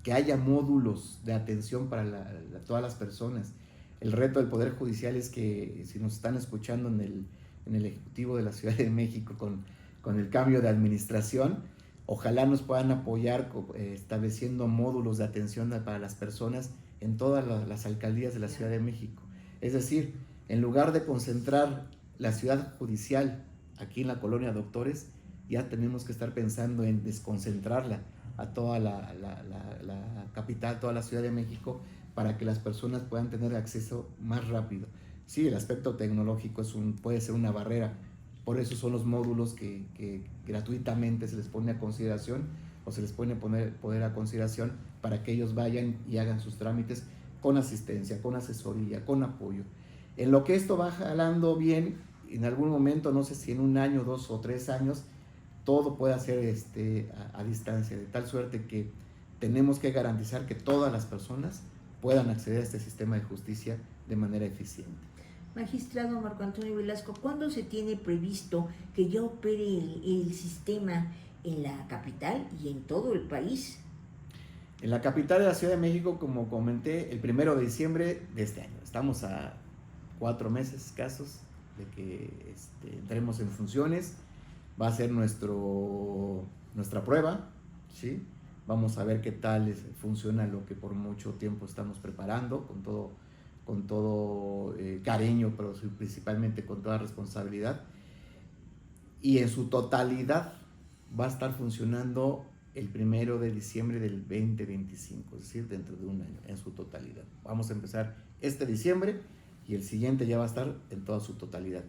que haya módulos de atención para todas las personas. El reto del Poder Judicial es que, si nos están escuchando en el Ejecutivo de la Ciudad de México, con con el cambio de administración, ojalá nos puedan apoyar estableciendo módulos de atención para las personas en todas las alcaldías de la Ciudad de México. Es decir, en lugar de concentrar la ciudad judicial aquí en la colonia Doctores, ya tenemos que estar pensando en desconcentrarla a toda la capital, toda la Ciudad de México, para que las personas puedan tener acceso más rápido. Sí, el aspecto tecnológico puede ser una barrera, por eso son los módulos que gratuitamente se les pone a consideración o se les pone poder a consideración para que ellos vayan y hagan sus trámites con asistencia, con asesoría, con apoyo. En lo que esto va jalando bien, en algún momento, no sé si en 1 año, 2 o 3 años, todo puede ser a distancia, de tal suerte que tenemos que garantizar que todas las personas puedan acceder a este sistema de justicia de manera eficiente. Magistrado Marco Antonio Velasco, ¿cuándo se tiene previsto que ya opere el sistema en la capital y en todo el país? En la capital de la Ciudad de México, como comenté, el 1 de diciembre de este año. Estamos a 4 meses escasos de que entremos en funciones. Va a ser nuestra prueba, ¿sí? Vamos a ver qué tal funciona lo que por mucho tiempo estamos preparando, con todo cariño, pero principalmente con toda responsabilidad. Y en su totalidad va a estar funcionando el 1 de diciembre del 2025, es decir, dentro de 1 año, en su totalidad. Vamos a empezar este diciembre y el siguiente ya va a estar en toda su totalidad.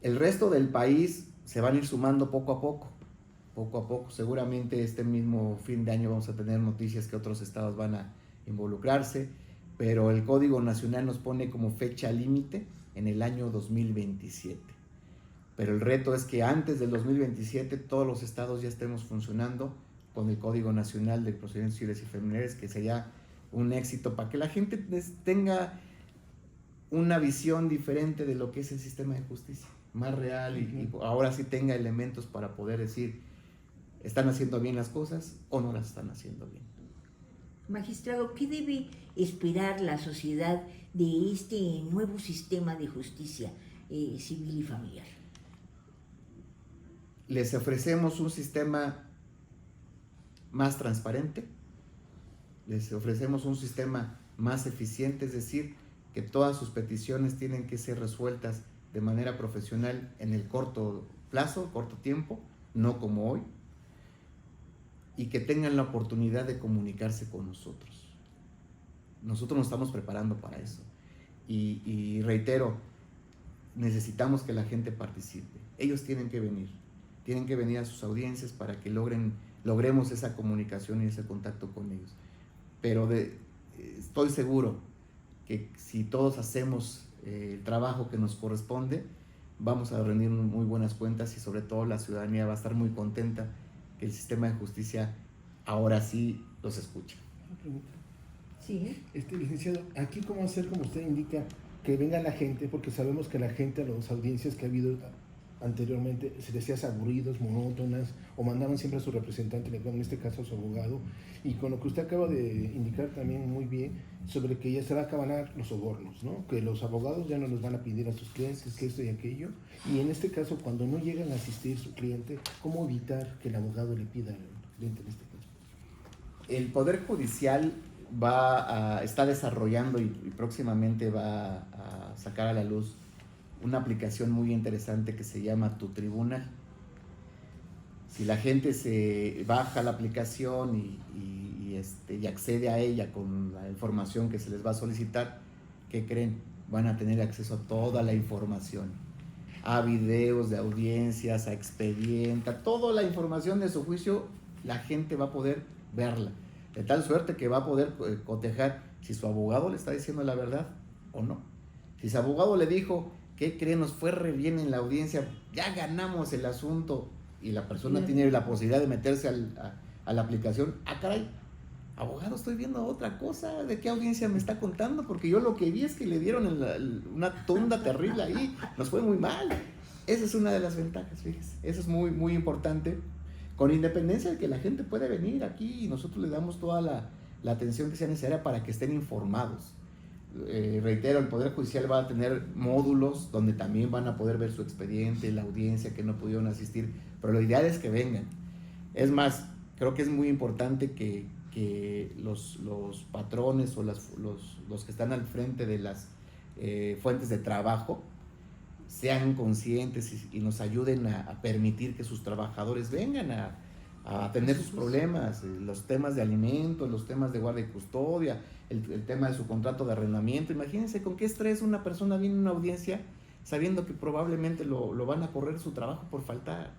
El resto del país se van a ir sumando poco a poco. Seguramente este mismo fin de año vamos a tener noticias que otros estados van a involucrarse, pero el Código Nacional nos pone como fecha límite en el año 2027. Pero el reto es que antes del 2027 todos los estados ya estemos funcionando con el Código Nacional de Procedimientos Civiles y Familiares, que sería un éxito para que la gente tenga una visión diferente de lo que es el sistema de justicia, más real y ahora sí tenga elementos para poder decir, ¿están haciendo bien las cosas o no las están haciendo bien? Magistrado, ¿qué debe esperar la sociedad de este nuevo sistema de justicia civil y familiar? Les ofrecemos un sistema más transparente, les ofrecemos un sistema más eficiente, es decir, que todas sus peticiones tienen que ser resueltas de manera profesional en el corto plazo, corto tiempo, no como hoy, y que tengan la oportunidad de comunicarse con nosotros. Nosotros nos estamos preparando para eso. Y reitero, necesitamos que la gente participe. Ellos tienen que venir a sus audiencias para que logremos esa comunicación y ese contacto con ellos. Pero estoy seguro que si todos hacemos el trabajo que nos corresponde, vamos a rendir muy buenas cuentas y sobre todo la ciudadanía va a estar muy contenta que el sistema de justicia ahora sí los escucha. Sí. Licenciado, aquí cómo hacer, como usted indica, que venga la gente, porque sabemos que la gente a las audiencias que ha habido anteriormente se les hacía aburridos, monótonas, o mandaban siempre a su representante, en este caso a su abogado, y con lo que usted acaba de indicar también muy bien, sobre que ya se va a acabar los sobornos, ¿no? Que los abogados ya no les van a pedir a sus clientes que esto y aquello, y en este caso, cuando no llegan a asistir su cliente, ¿cómo evitar que el abogado le pida al cliente en este caso? El Poder Judicial está desarrollando y próximamente va a sacar a la luz una aplicación muy interesante que se llama Tu Tribunal. Si la gente se baja la aplicación y accede a ella con la información que se les va a solicitar, ¿qué creen? Van a tener acceso a toda la información, a videos de audiencias, a expediente, a toda la información de su juicio, la gente va a poder verla, de tal suerte que va a poder cotejar si su abogado le está diciendo la verdad o no. Si su abogado le dijo, ¿qué creen? Nos fue re bien en la audiencia, ya ganamos el asunto, y la persona tiene la posibilidad de meterse a la aplicación. Ah, caray, abogado, estoy viendo otra cosa, ¿de qué audiencia me está contando? Porque yo lo que vi es que le dieron una tunda terrible ahí, nos fue muy mal. Esa es una de las ventajas, fíjese, eso es muy, muy importante, con independencia de que la gente puede venir aquí y nosotros le damos toda la atención que sea necesaria para que estén informados. Reitero, el Poder Judicial va a tener módulos donde también van a poder ver su expediente, la audiencia que no pudieron asistir pero lo ideal es que vengan. Es más, creo que es muy importante que los patrones o los que están al frente de las fuentes de trabajo sean conscientes y nos ayuden a permitir que sus trabajadores vengan a atender sus problemas, los temas de alimentos, los temas de guardia y custodia, el tema de su contrato de arrendamiento. Imagínense con qué estrés una persona viene a una audiencia sabiendo que probablemente lo van a correr su trabajo por faltar.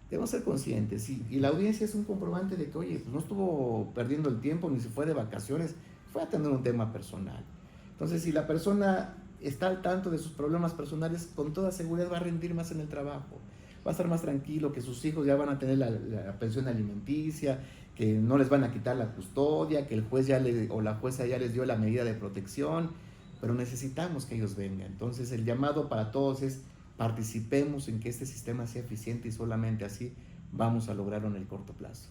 Debemos ser conscientes, y la audiencia es un comprobante de que, oye, pues no estuvo perdiendo el tiempo ni se fue de vacaciones, fue a atender un tema personal. Entonces, si la persona está al tanto de sus problemas personales, con toda seguridad va a rendir más en el trabajo, va a estar más tranquilo, que sus hijos ya van a tener la pensión alimenticia, que no les van a quitar la custodia, que el juez o la jueza ya les dio la medida de protección, pero necesitamos que ellos vengan. Entonces, el llamado para todos es: participemos en que este sistema sea eficiente, y solamente así vamos a lograrlo en el corto plazo.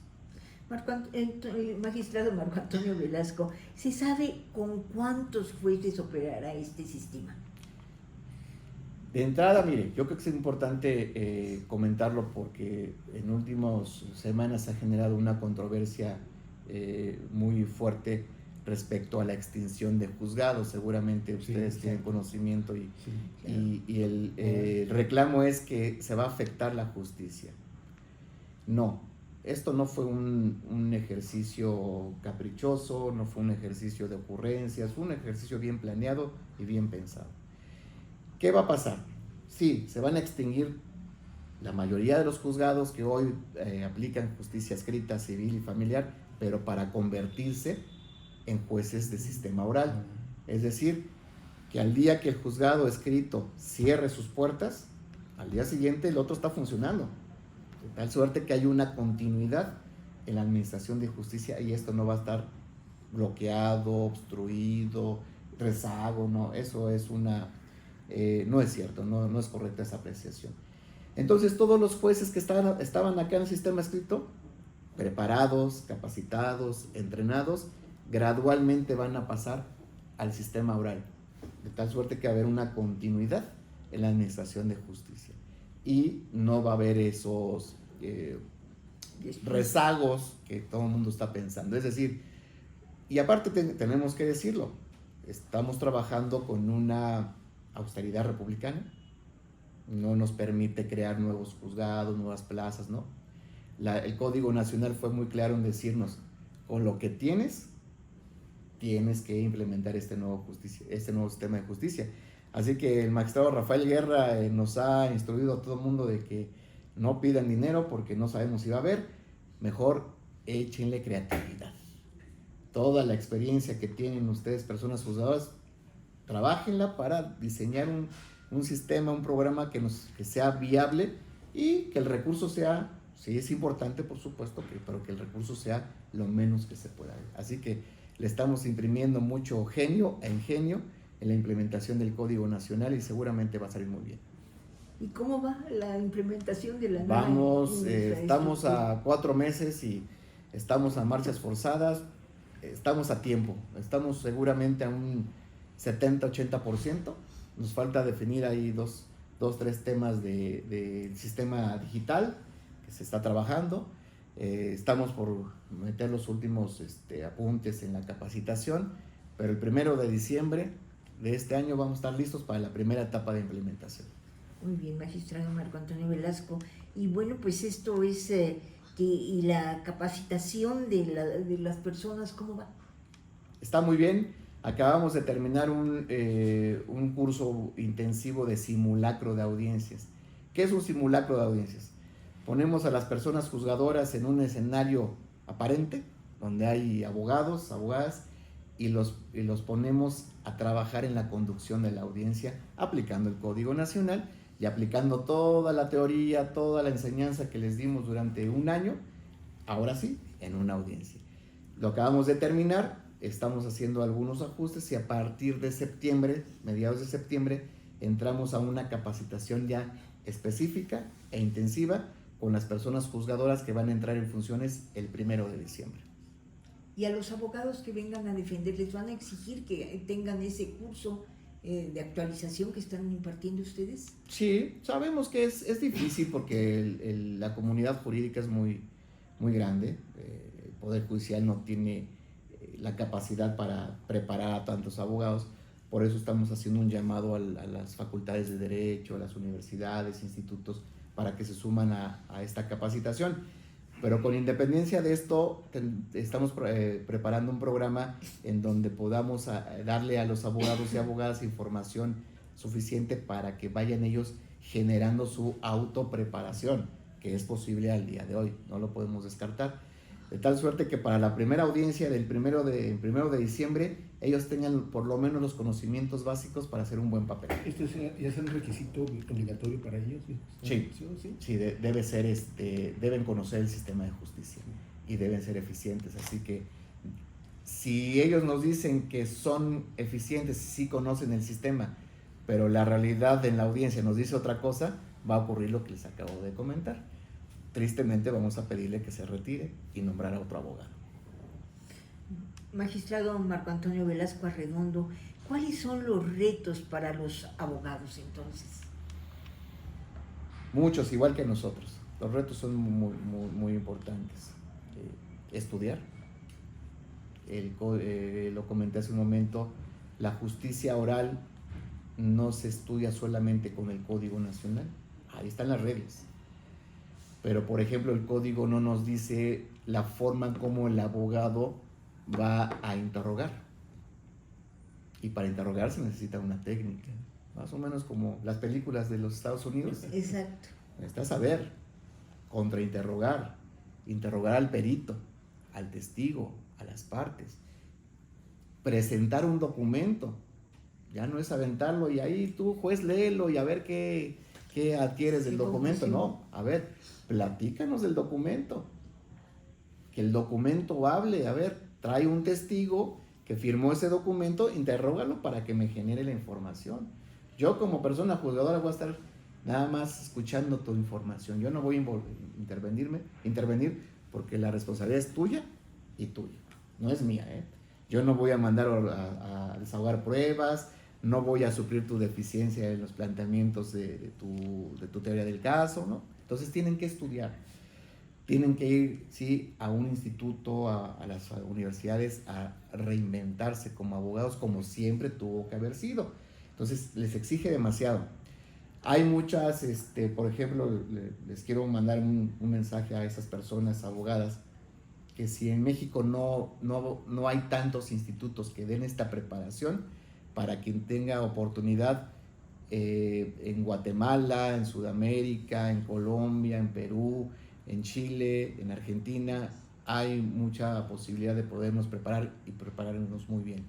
Magistrado Marco Antonio Velasco, ¿se sabe con cuántos jueces operará este sistema? De entrada, mire, yo creo que es importante comentarlo porque en últimas semanas ha generado una controversia muy fuerte respecto a la extinción de juzgados. Seguramente ustedes tienen conocimiento y el reclamo es que se va a afectar la justicia. No, esto no fue un ejercicio caprichoso, no fue un ejercicio de ocurrencias, fue un ejercicio bien planeado y bien pensado. ¿Qué va a pasar? Sí, se van a extinguir la mayoría de los juzgados que hoy aplican justicia escrita, civil y familiar, pero para convertirse en jueces de sistema oral. Es decir, que al día que el juzgado escrito cierre sus puertas, al día siguiente el otro está funcionando. De tal suerte que hay una continuidad en la administración de justicia, y esto no va a estar bloqueado, obstruido, rezago, no, eso es no es cierto, no es correcta esa apreciación. Entonces, todos los jueces que estaban acá en el sistema escrito, preparados, capacitados, entrenados, gradualmente van a pasar al sistema oral, de tal suerte que va a haber una continuidad en la administración de justicia y no va a haber esos rezagos que todo el mundo está pensando. Es decir, y aparte tenemos que decirlo, estamos trabajando con una austeridad republicana, no nos permite crear nuevos juzgados, nuevas plazas, ¿no? El Código Nacional fue muy claro en decirnos: con lo que tienes que implementar este nuevo sistema de justicia. Así que el magistrado Rafael Guerra nos ha instruido a todo el mundo de que no pidan dinero porque no sabemos si va a haber, mejor échenle creatividad. Toda la experiencia que tienen ustedes, personas juzgadoras, trabájenla para diseñar un sistema, un programa que sea viable y que el recurso sea, sí es importante por supuesto, pero que el recurso sea lo menos que se pueda. Así que le estamos imprimiendo mucho genio e ingenio en la implementación del Código Nacional y seguramente va a salir muy bien. ¿Y cómo va la implementación de la nueva? Estamos a 4 meses y estamos a marchas forzadas, estamos a tiempo, estamos seguramente a un 70-80%, nos falta definir ahí dos, 3 temas del sistema digital que se está trabajando. Estamos por meter los últimos apuntes en la capacitación, pero el 1 de diciembre de este año vamos a estar listos para la primera etapa de implementación. Muy bien, magistrado Marco Antonio Velasco. Y bueno, pues esto es y la capacitación de las personas, ¿cómo va? Está muy bien. Acabamos de terminar un curso intensivo de simulacro de audiencias. ¿Qué es un simulacro de audiencias? Ponemos a las personas juzgadoras en un escenario aparente, donde hay abogados, abogadas, y los ponemos a trabajar en la conducción de la audiencia, aplicando el Código Nacional y aplicando toda la teoría, toda la enseñanza que les dimos durante un año, ahora sí, en una audiencia. Lo acabamos de terminar, estamos haciendo algunos ajustes y a partir de septiembre, mediados de septiembre, entramos a una capacitación ya específica e intensiva con las personas juzgadoras que van a entrar en funciones el 1 de diciembre. Y a los abogados que vengan a defender, ¿les van a exigir que tengan ese curso de actualización que están impartiendo ustedes? Sí, sabemos que es difícil porque la comunidad jurídica es muy, muy grande. El Poder Judicial no tiene la capacidad para preparar a tantos abogados. Por eso estamos haciendo un llamado a las facultades de Derecho, a las universidades, institutos, para que se suman a esta capacitación. Pero con independencia de esto, estamos preparando un programa en donde podamos darle a los abogados y abogadas información suficiente para que vayan ellos generando su autopreparación, que es posible al día de hoy, no lo podemos descartar. De tal suerte que para la primera audiencia del primero de diciembre, ellos tengan por lo menos los conocimientos básicos para hacer un buen papel. ¿Esto ya es un requisito obligatorio para ellos? Sí, debe ser, deben conocer el sistema de justicia y deben ser eficientes. Así que si ellos nos dicen que son eficientes y sí conocen el sistema, pero la realidad en la audiencia nos dice otra cosa, va a ocurrir lo que les acabo de comentar. Tristemente vamos a pedirle que se retire y nombrar a otro abogado. Magistrado Marco Antonio Velasco Arredondo, ¿cuáles son los retos para los abogados entonces? Muchos, igual que nosotros. Los retos son muy, muy, muy importantes. Estudiar. Lo comenté hace un momento, la justicia oral no se estudia solamente con el Código Nacional. Ahí están las reglas. Pero, por ejemplo, el código no nos dice la forma como el abogado va a interrogar. Y para interrogar se necesita una técnica, más o menos como las películas de los Estados Unidos. Exacto. Necesitas saber contrainterrogar, interrogar al perito, al testigo, a las partes, presentar un documento. Ya no es aventarlo y ahí tú, juez, léelo y a ver qué adquieres del documento. No, a ver, platícanos del documento. Que el documento hable, a ver, trae un testigo que firmó ese documento, interrógalo para que me genere la información. Yo como persona juzgadora voy a estar nada más escuchando tu información. Yo no voy a intervenir porque la responsabilidad es tuya y tuya, no es mía, ¿eh? Yo no voy a mandar a desahogar pruebas, no voy a suplir tu deficiencia en los planteamientos de tu teoría del caso, ¿no? Entonces tienen que estudiar, tienen que ir, sí, a un instituto, a las universidades, a reinventarse como abogados, como siempre tuvo que haber sido. Entonces les exige demasiado. Hay muchas, por ejemplo, les quiero mandar un mensaje a esas personas abogadas, que si en México no hay tantos institutos que den esta preparación, para quien tenga oportunidad en Guatemala, en Sudamérica, en Colombia, en Perú, en Chile, en Argentina, hay mucha posibilidad de podernos preparar y prepararnos muy bien.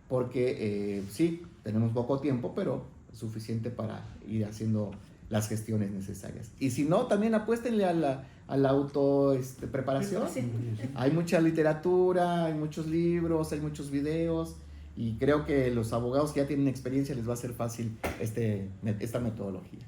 Porque sí, tenemos poco tiempo, pero es suficiente para ir haciendo las gestiones necesarias. Y si no, también apuéstenle a la preparación. Hay mucha literatura, hay muchos libros, hay muchos videos, y creo que los abogados que ya tienen experiencia les va a ser fácil esta metodología.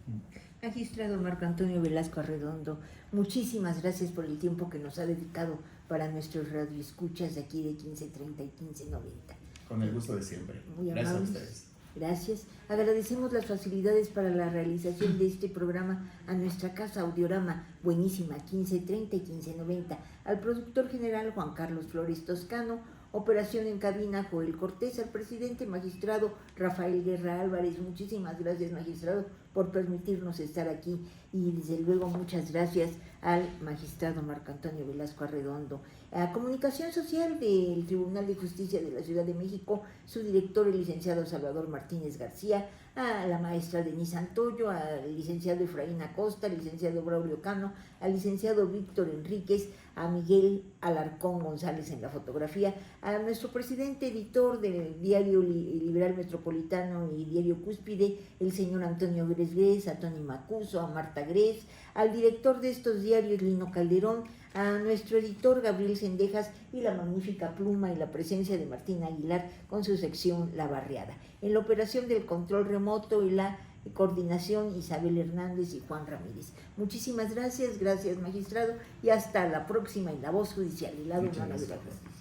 Magistrado Marco Antonio Velasco Arredondo, muchísimas gracias por el tiempo que nos ha dedicado para nuestros radioescuchas de aquí de 1530 y 1590. Con el gusto de siempre. Muy Gracias a amables. ustedes. Gracias. Agradecemos las facilidades para la realización de este programa a nuestra casa Audiorama, buenísima, 1530 y 1590, al productor general Juan Carlos Flores Toscano, operación en cabina Joel Cortés, al presidente magistrado Rafael Guerra Álvarez. Muchísimas gracias, magistrado, por permitirnos estar aquí, y desde luego muchas gracias al magistrado Marco Antonio Velasco Arredondo. A Comunicación Social del Tribunal de Justicia de la Ciudad de México, su director, el licenciado Salvador Martínez García, a la maestra Denise Antoyo, al licenciado Efraín Acosta, al licenciado Braulio Cano, al licenciado Víctor Enríquez, a Miguel Alarcón González en la fotografía, a nuestro presidente editor del Diario Liberal Metropolitano y Diario Cúspide, el señor Antonio Gres, a Tony Macuso, a Marta Gres, al director de estos diarios, Lino Calderón, a nuestro editor Gabriel Sendejas, y la magnífica pluma y la presencia de Martín Aguilar con su sección La Barriada. En la operación del control remoto y la coordinación, Isabel Hernández y Juan Ramírez. Muchísimas gracias, gracias magistrado, y hasta la próxima en La Voz Judicial, el lado humano de la justicia.